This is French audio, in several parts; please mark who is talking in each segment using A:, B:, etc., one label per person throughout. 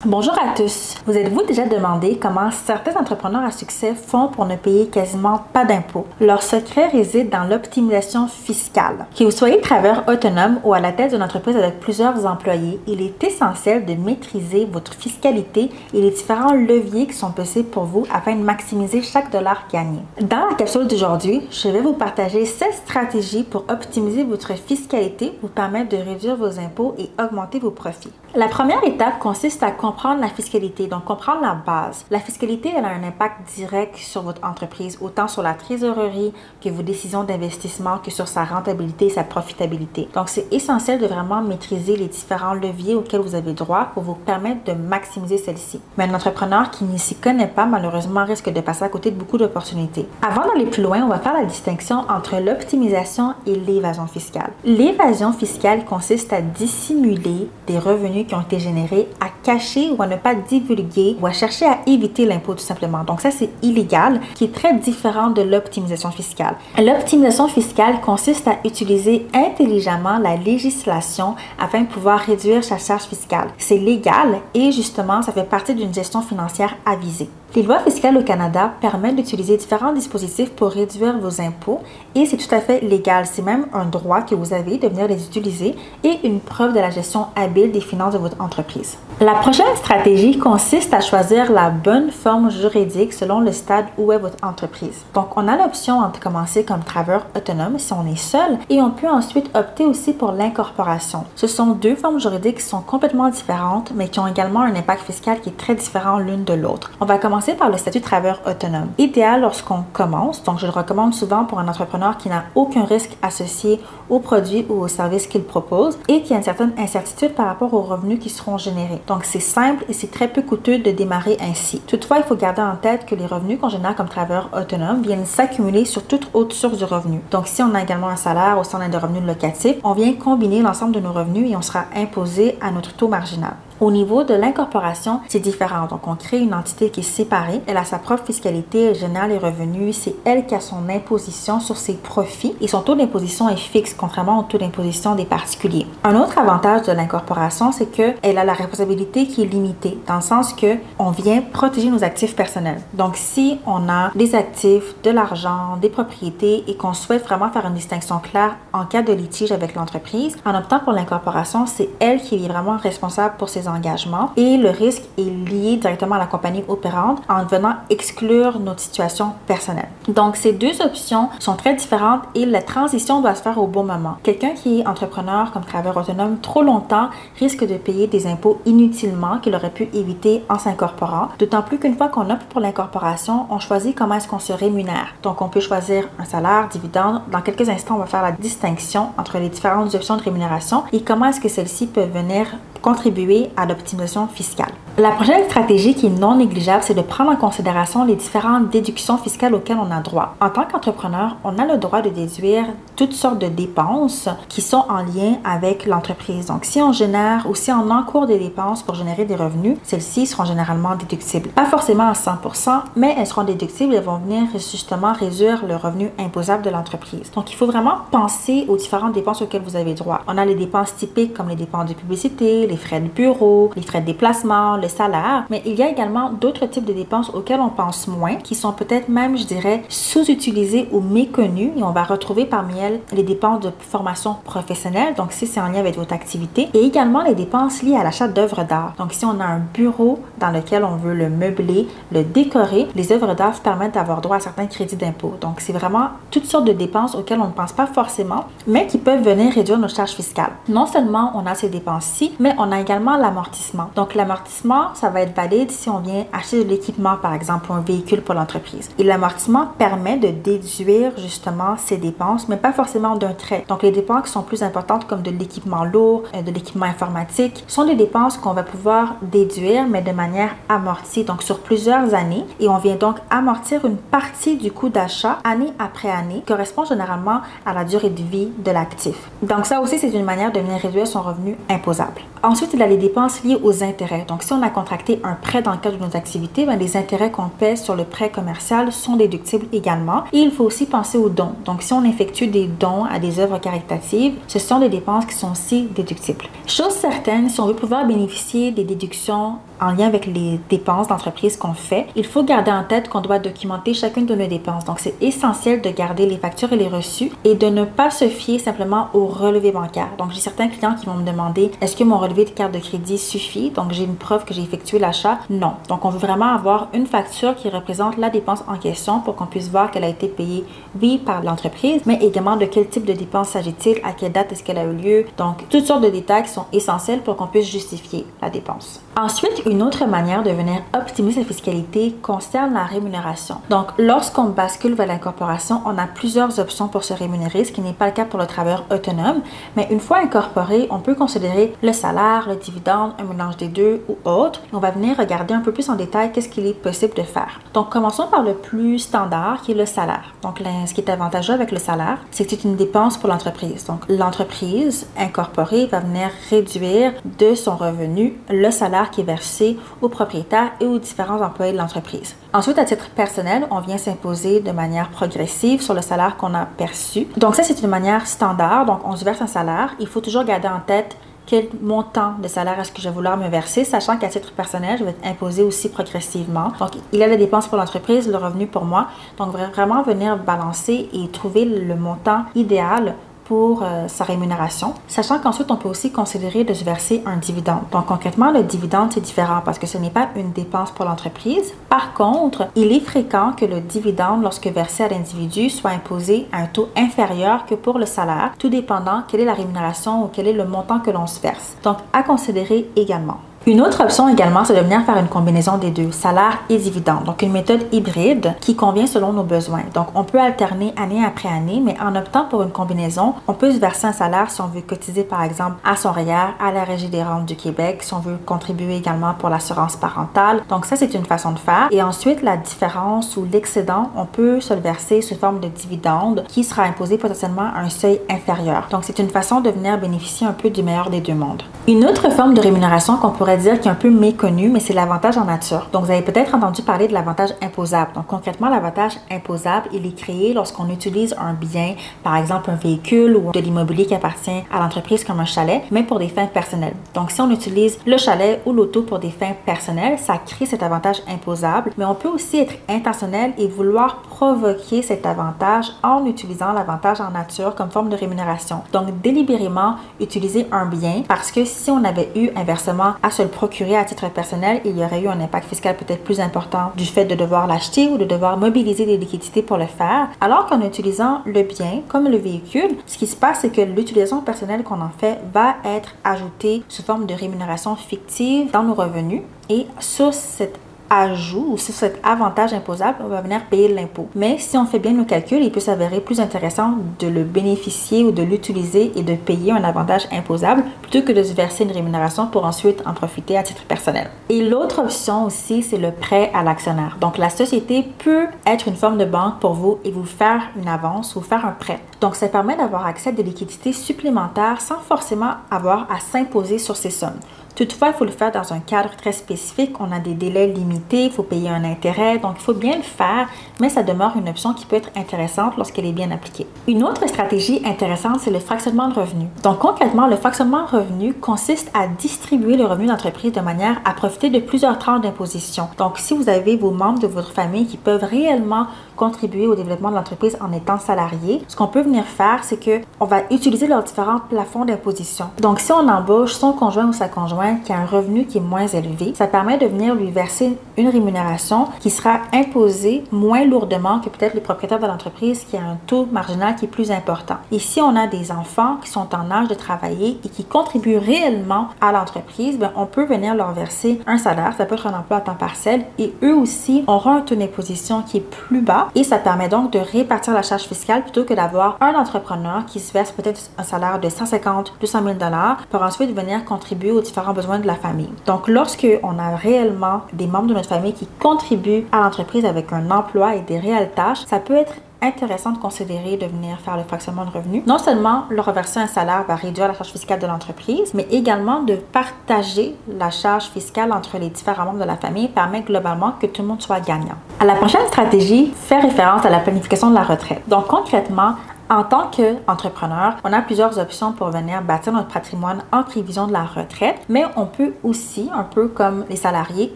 A: Bonjour à tous. Vous êtes-vous déjà demandé comment certains entrepreneurs à succès font pour ne payer quasiment pas d'impôts? Leur secret réside dans l'optimisation fiscale. Que vous soyez travailleur autonome ou à la tête d'une entreprise avec plusieurs employés, il est essentiel de maîtriser votre fiscalité et les différents leviers qui sont possibles pour vous afin de maximiser chaque dollar gagné. Dans la capsule d'aujourd'hui, je vais vous partager 7 stratégies pour optimiser votre fiscalité, vous permettre de réduire vos impôts et augmenter vos profits. La première étape consiste à comprendre la fiscalité, donc comprendre la base. La fiscalité, elle a un impact direct sur votre entreprise, autant sur la trésorerie que vos décisions d'investissement, que sur sa rentabilité et sa profitabilité. Donc, c'est essentiel de vraiment maîtriser les différents leviers auxquels vous avez droit pour vous permettre de maximiser celle-ci. Mais un entrepreneur qui ne s'y connaît pas, malheureusement, risque de passer à côté de beaucoup d'opportunités. Avant d'aller plus loin, on va faire la distinction entre l'optimisation et l'évasion fiscale. L'évasion fiscale consiste à dissimuler des revenus qui ont été générés, à cacher ou à ne pas divulguer ou à chercher à éviter l'impôt tout simplement. Donc ça, c'est illégal, qui est très différent de l'optimisation fiscale. L'optimisation fiscale consiste à utiliser intelligemment la législation afin de pouvoir réduire sa charge fiscale. C'est légal et justement, ça fait partie d'une gestion financière avisée. Les lois fiscales au Canada permettent d'utiliser différents dispositifs pour réduire vos impôts et c'est tout à fait légal. C'est même un droit que vous avez de venir les utiliser et une preuve de la gestion habile des finances de votre entreprise. La prochaine stratégie consiste à choisir la bonne forme juridique selon le stade où est votre entreprise. Donc, on a l'option de commencer comme travailleur autonome si on est seul et on peut ensuite opter aussi pour l'incorporation. Ce sont deux formes juridiques qui sont complètement différentes mais qui ont également un impact fiscal qui est très différent l'une de l'autre. On va commencer par le statut de travailleur autonome. Idéal lorsqu'on commence, donc je le recommande souvent pour un entrepreneur qui n'a aucun risque associé aux produits ou aux services qu'il propose et qui a une certaine incertitude par rapport aux revenus qui seront générés. Donc c'est simple et c'est très peu coûteux de démarrer ainsi. Toutefois, il faut garder en tête que les revenus qu'on génère comme travailleur autonome viennent s'accumuler sur toute autre source de revenus. Donc si on a également un salaire ou si on a des revenus locatifs, on vient combiner l'ensemble de nos revenus et on sera imposé à notre taux marginal. Au niveau de l'incorporation, c'est différent. Donc, on crée une entité qui est séparée. Elle a sa propre fiscalité, elle génère les revenus. C'est elle qui a son imposition sur ses profits et son taux d'imposition est fixe, contrairement au taux d'imposition des particuliers. Un autre avantage de l'incorporation, c'est qu'elle a la responsabilité qui est limitée, dans le sens que on vient protéger nos actifs personnels. Donc, si on a des actifs, de l'argent, des propriétés et qu'on souhaite vraiment faire une distinction claire en cas de litige avec l'entreprise, en optant pour l'incorporation, c'est elle qui est vraiment responsable pour ses engagements et le risque est lié directement à la compagnie opérante en venant exclure notre situation personnelle. Donc, ces deux options sont très différentes et la transition doit se faire au bon moment. Quelqu'un qui est entrepreneur comme travailleur autonome trop longtemps risque de payer des impôts inutilement qu'il aurait pu éviter en s'incorporant, d'autant plus qu'une fois qu'on opte pour l'incorporation, on choisit comment est-ce qu'on se rémunère. Donc, on peut choisir un salaire, dividende. Dans quelques instants, on va faire la distinction entre les différentes options de rémunération et comment est-ce que celles-ci peuvent venir contribuer à l'optimisation fiscale. La prochaine stratégie qui est non négligeable, c'est de prendre en considération les différentes déductions fiscales auxquelles on a droit. En tant qu'entrepreneur, on a le droit de déduire toutes sortes de dépenses qui sont en lien avec l'entreprise. Donc, si on génère ou si on encourt des dépenses pour générer des revenus, celles-ci seront généralement déductibles. Pas forcément à 100%, mais elles seront déductibles et vont venir justement réduire le revenu imposable de l'entreprise. Donc, il faut vraiment penser aux différentes dépenses auxquelles vous avez droit. On a les dépenses typiques comme les dépenses de publicité, les frais de bureau, les frais de déplacement, le salaire, mais il y a également d'autres types de dépenses auxquelles on pense moins, qui sont peut-être même, je dirais, sous-utilisées ou méconnues et on va retrouver parmi elles les dépenses de formation professionnelle, donc si c'est en lien avec votre activité, et également les dépenses liées à l'achat d'œuvres d'art. Donc si on a un bureau dans lequel on veut le meubler, le décorer, les œuvres d'art permettent d'avoir droit à certains crédits d'impôt. Donc c'est vraiment toutes sortes de dépenses auxquelles on ne pense pas forcément, mais qui peuvent venir réduire nos charges fiscales. Non seulement on a ces dépenses-ci, mais on a également l'amortissement. Donc l'amortissement, ça va être valide si on vient acheter de l'équipement, par exemple, un véhicule pour l'entreprise. Et l'amortissement permet de déduire justement ces dépenses, mais pas forcément d'un trait. Donc les dépenses qui sont plus importantes comme de l'équipement lourd, de l'équipement informatique, sont des dépenses qu'on va pouvoir déduire, mais de manière amortie, donc sur plusieurs années. Et on vient donc amortir une partie du coût d'achat année après année, qui correspond généralement à la durée de vie de l'actif. Donc ça aussi, c'est une manière de venir réduire son revenu imposable. Ensuite, il y a les dépenses liées aux intérêts. Donc si on a contracté un prêt dans le cadre de nos activités, les intérêts qu'on paie sur le prêt commercial sont déductibles également. Et il faut aussi penser aux dons. Donc si on effectue des dons à des œuvres caritatives, ce sont des dépenses qui sont aussi déductibles. Chose certaine, si on veut pouvoir bénéficier des déductions en lien avec les dépenses d'entreprise qu'on fait, il faut garder en tête qu'on doit documenter chacune de nos dépenses. Donc, c'est essentiel de garder les factures et les reçus et de ne pas se fier simplement au relevé bancaire. Donc, j'ai certains clients qui vont me demander, est-ce que mon relevé de carte de crédit suffit? Donc, j'ai une preuve que j'ai effectué l'achat? Non. Donc, on veut vraiment avoir une facture qui représente la dépense en question pour qu'on puisse voir qu'elle a été payée, oui, par l'entreprise, mais également de quel type de dépense s'agit-il, à quelle date est-ce qu'elle a eu lieu. Donc, toutes sortes de détails qui sont essentiels pour qu'on puisse justifier la dépense. Ensuite, une autre manière de venir optimiser sa fiscalité concerne la rémunération. Donc, lorsqu'on bascule vers l'incorporation, on a plusieurs options pour se rémunérer, ce qui n'est pas le cas pour le travailleur autonome. Mais une fois incorporé, on peut considérer le salaire, le dividende, un mélange des deux ou autre. On va venir regarder un peu plus en détail qu'est-ce qu'il est possible de faire. Donc, commençons par le plus standard, qui est le salaire. Donc, ce qui est avantageux avec le salaire, c'est que c'est une dépense pour l'entreprise. Donc, l'entreprise incorporée va venir réduire de son revenu le salaire qui est versé aux propriétaires et aux différents employés de l'entreprise. Ensuite, à titre personnel, on vient s'imposer de manière progressive sur le salaire qu'on a perçu. Donc ça, c'est une manière standard. Donc, on se verse un salaire. Il faut toujours garder en tête quel montant de salaire est-ce que je vais vouloir me verser, sachant qu'à titre personnel, je vais être imposé aussi progressivement. Donc, il y a les dépenses pour l'entreprise, le revenu pour moi. Donc, vraiment venir balancer et trouver le montant idéal pour sa rémunération, sachant qu'ensuite, on peut aussi considérer de se verser un dividende. Donc, concrètement, le dividende, c'est différent parce que ce n'est pas une dépense pour l'entreprise. Par contre, il est fréquent que le dividende, lorsque versé à l'individu, soit imposé à un taux inférieur que pour le salaire, tout dépendant quelle est la rémunération ou quel est le montant que l'on se verse. Donc, à considérer également. Une autre option également, c'est de venir faire une combinaison des deux, salaire et dividende. Donc, une méthode hybride qui convient selon nos besoins. Donc, on peut alterner année après année, mais en optant pour une combinaison, on peut se verser un salaire si on veut cotiser, par exemple, à son REER, à la Régie des rentes du Québec, si on veut contribuer également pour l'assurance parentale. Donc, ça, c'est une façon de faire. Et ensuite, la différence ou l'excédent, on peut se le verser sous forme de dividende qui sera imposé potentiellement à un seuil inférieur. Donc, c'est une façon de venir bénéficier un peu du meilleur des deux mondes. Une autre forme de rémunération qu'on pourrait dire qui est un peu méconnu, mais c'est l'avantage en nature. Donc, vous avez peut-être entendu parler de l'avantage imposable. Donc, concrètement, l'avantage imposable, il est créé lorsqu'on utilise un bien, par exemple un véhicule ou de l'immobilier qui appartient à l'entreprise comme un chalet, mais pour des fins personnelles. Donc, si on utilise le chalet ou l'auto pour des fins personnelles, ça crée cet avantage imposable, mais on peut aussi être intentionnel et vouloir provoquer cet avantage en utilisant l'avantage en nature comme forme de rémunération. Donc, délibérément utiliser un bien parce que si on avait eu inversement à se le procurer à titre personnel, il y aurait eu un impact fiscal peut-être plus important du fait de devoir l'acheter ou de devoir mobiliser des liquidités pour le faire. Alors qu'en utilisant le bien comme le véhicule, ce qui se passe, c'est que l'utilisation personnelle qu'on en fait va être ajoutée sous forme de rémunération fictive dans nos revenus et sur cette ajout ou sur cet avantage imposable, on va venir payer l'impôt. Mais si on fait bien nos calculs, il peut s'avérer plus intéressant de le bénéficier ou de l'utiliser et de payer un avantage imposable plutôt que de se verser une rémunération pour ensuite en profiter à titre personnel. Et l'autre option aussi, c'est le prêt à l'actionnaire. Donc, la société peut être une forme de banque pour vous et vous faire une avance ou faire un prêt. Donc, ça permet d'avoir accès à des liquidités supplémentaires sans forcément avoir à s'imposer sur ces sommes. Toutefois, il faut le faire dans un cadre très spécifique. On a des délais limités, il faut payer un intérêt, donc il faut bien le faire, mais ça demeure une option qui peut être intéressante lorsqu'elle est bien appliquée. Une autre stratégie intéressante, c'est le fractionnement de revenus. Donc concrètement, le fractionnement de revenus consiste à distribuer le revenu d'entreprise de manière à profiter de plusieurs tranches d'imposition. Donc si vous avez vos membres de votre famille qui peuvent réellement contribuer au développement de l'entreprise en étant salariés, ce qu'on peut venir faire, c'est qu'on va utiliser leurs différents plafonds d'imposition. Donc si on embauche son conjoint ou sa conjointe qui a un revenu qui est moins élevé, ça permet de venir lui verser une rémunération qui sera imposée moins lourdement que peut-être les propriétaires de l'entreprise qui a un taux marginal qui est plus important. Et si on a des enfants qui sont en âge de travailler et qui contribuent réellement à l'entreprise, bien, on peut venir leur verser un salaire, ça peut être un emploi à temps partiel, et eux aussi auront un taux d'imposition qui est plus bas et ça permet donc de répartir la charge fiscale plutôt que d'avoir un entrepreneur qui se verse peut-être un salaire de 150 200 000 $ pour ensuite venir contribuer aux différents besoins de la famille. Donc, lorsque on a réellement des membres de notre famille qui contribuent à l'entreprise avec un emploi et des réelles tâches, ça peut être intéressant de considérer de venir faire le fractionnement de revenus. Non seulement leur reverser un salaire va réduire la charge fiscale de l'entreprise, mais également de partager la charge fiscale entre les différents membres de la famille permet globalement que tout le monde soit gagnant. À la prochaine stratégie fait référence à la planification de la retraite. Donc concrètement, En tant qu'entrepreneur, on a plusieurs options pour venir bâtir notre patrimoine en prévision de la retraite, mais on peut aussi, un peu comme les salariés,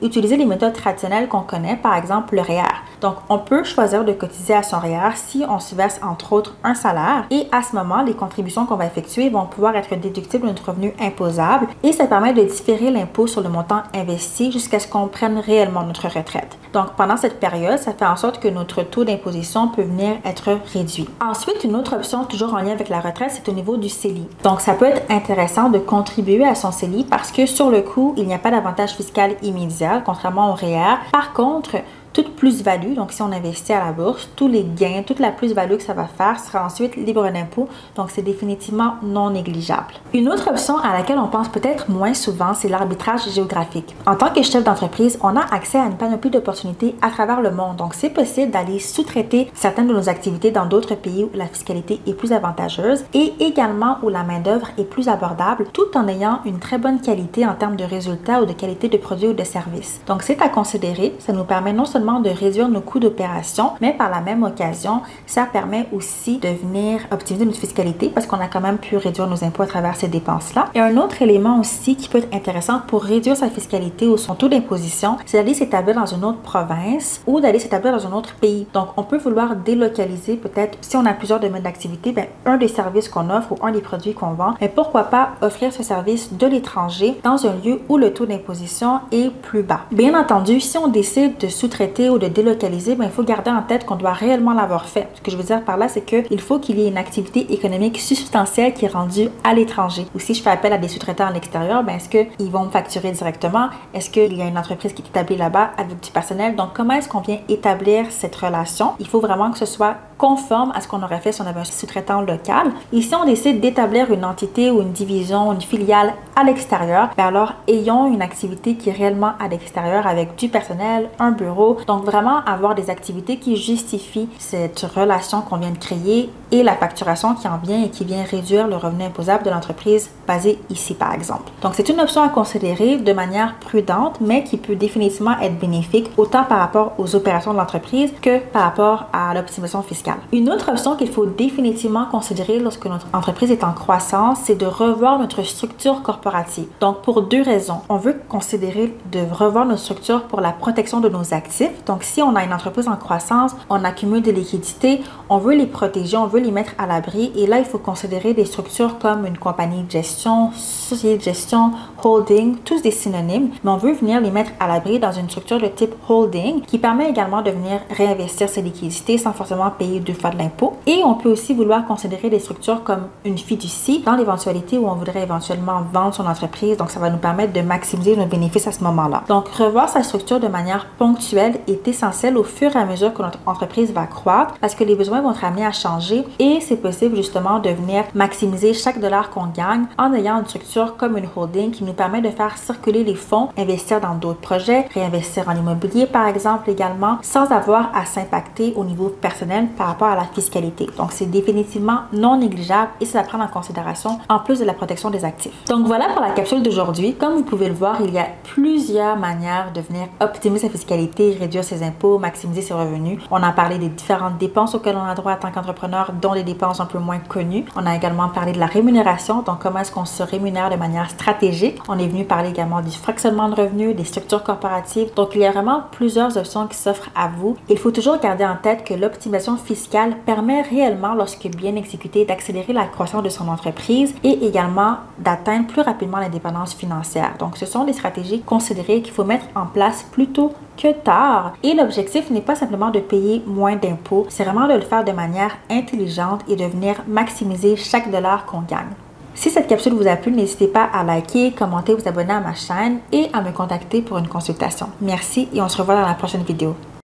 A: utiliser les méthodes traditionnelles qu'on connaît, par exemple le REER. Donc, on peut choisir de cotiser à son REER si on se verse entre autres un salaire et à ce moment, les contributions qu'on va effectuer vont pouvoir être déductibles de notre revenu imposable et ça permet de différer l'impôt sur le montant investi jusqu'à ce qu'on prenne réellement notre retraite. Donc, pendant cette période, ça fait en sorte que notre taux d'imposition peut venir être réduit. Ensuite, une autre option, toujours en lien avec la retraite, c'est au niveau du CELI. Donc, ça peut être intéressant de contribuer à son CELI parce que sur le coup, il n'y a pas d'avantage fiscal immédiat, contrairement au REER. Par contre, toute plus-value, donc si on investit à la bourse, tous les gains, toute la plus-value que ça va faire sera ensuite libre d'impôt, donc c'est définitivement non négligeable. Une autre option à laquelle on pense peut-être moins souvent, c'est l'arbitrage géographique. En tant que chef d'entreprise, on a accès à une panoplie d'opportunités à travers le monde, donc c'est possible d'aller sous-traiter certaines de nos activités dans d'autres pays où la fiscalité est plus avantageuse et également où la main-d'œuvre est plus abordable, tout en ayant une très bonne qualité en termes de résultats ou de qualité de produits ou de services. Donc c'est à considérer, ça nous permet non seulement de réduire nos coûts d'opération, mais par la même occasion, ça permet aussi de venir optimiser notre fiscalité parce qu'on a quand même pu réduire nos impôts à travers ces dépenses-là. Et un autre élément aussi qui peut être intéressant pour réduire sa fiscalité ou son taux d'imposition, c'est d'aller s'établir dans une autre province ou d'aller s'établir dans un autre pays. Donc, on peut vouloir délocaliser peut-être, si on a plusieurs domaines d'activité, un des services qu'on offre ou un des produits qu'on vend, mais pourquoi pas offrir ce service de l'étranger dans un lieu où le taux d'imposition est plus bas. Bien entendu, si on décide de sous-traiter ou de délocaliser, il faut garder en tête qu'on doit réellement l'avoir fait. Ce que je veux dire par là, c'est qu'il faut qu'il y ait une activité économique substantielle qui est rendue à l'étranger. Ou si je fais appel à des sous-traitants à l'extérieur, est-ce qu'ils vont me facturer directement? Est-ce qu'il y a une entreprise qui est établie là-bas avec du personnel? Donc, comment est-ce qu'on vient établir cette relation? Il faut vraiment que ce soit conforme à ce qu'on aurait fait si on avait un sous-traitant local. Et si on décide d'établir une entité ou une division, une filiale à l'extérieur, alors ayons une activité qui est réellement à l'extérieur avec du personnel, un bureau. Donc, vraiment avoir des activités qui justifient cette relation qu'on vient de créer et la facturation qui en vient et qui vient réduire le revenu imposable de l'entreprise basée ici, par exemple. Donc, c'est une option à considérer de manière prudente, mais qui peut définitivement être bénéfique autant par rapport aux opérations de l'entreprise que par rapport à l'optimisation fiscale. Une autre option qu'il faut définitivement considérer lorsque notre entreprise est en croissance, c'est de revoir notre structure corporative. Donc, pour deux raisons. On veut considérer de revoir notre structure pour la protection de nos actifs. Donc, si on a une entreprise en croissance, on accumule des liquidités, on veut les protéger, on veut les mettre à l'abri. Et là, il faut considérer des structures comme une compagnie de gestion, société de gestion, holding, tous des synonymes, mais on veut venir les mettre à l'abri dans une structure de type holding qui permet également de venir réinvestir ces liquidités sans forcément payer deux fois de l'impôt. Et on peut aussi vouloir considérer des structures comme une fiducie dans l'éventualité où on voudrait éventuellement vendre son entreprise. Donc, ça va nous permettre de maximiser nos bénéfices à ce moment-là. Donc, revoir sa structure de manière ponctuelle est essentiel au fur et à mesure que notre entreprise va croître parce que les besoins vont être amenés à changer et c'est possible justement de venir maximiser chaque dollar qu'on gagne en ayant une structure comme une holding qui nous permet de faire circuler les fonds, investir dans d'autres projets, réinvestir en immobilier par exemple également, sans avoir à s'impacter au niveau personnel par rapport à la fiscalité. Donc, c'est définitivement non négligeable et c'est à prendre en considération en plus de la protection des actifs. Donc, voilà pour la capsule d'aujourd'hui. Comme vous pouvez le voir, il y a plusieurs manières de venir optimiser sa fiscalité, réduire ses impôts, maximiser ses revenus. On a parlé des différentes dépenses auxquelles on a droit en tant qu'entrepreneur, dont les dépenses un peu moins connues. On a également parlé de la rémunération, donc comment est-ce qu'on se rémunère de manière stratégique. On est venu parler également du fractionnement de revenus, des structures corporatives. Donc, il y a vraiment plusieurs options qui s'offrent à vous. Il faut toujours garder en tête que l'optimisation fiscale permet réellement, lorsque bien exécutée, d'accélérer la croissance de son entreprise et également d'atteindre plus rapidement l'indépendance financière. Donc, ce sont des stratégies considérées qu'il faut mettre en place plus tôt que tard. Et l'objectif n'est pas simplement de payer moins d'impôts, c'est vraiment de le faire de manière intelligente et de venir maximiser chaque dollar qu'on gagne. Si cette capsule vous a plu, n'hésitez pas à liker, commenter, vous abonner à ma chaîne et à me contacter pour une consultation. Merci et on se revoit dans la prochaine vidéo.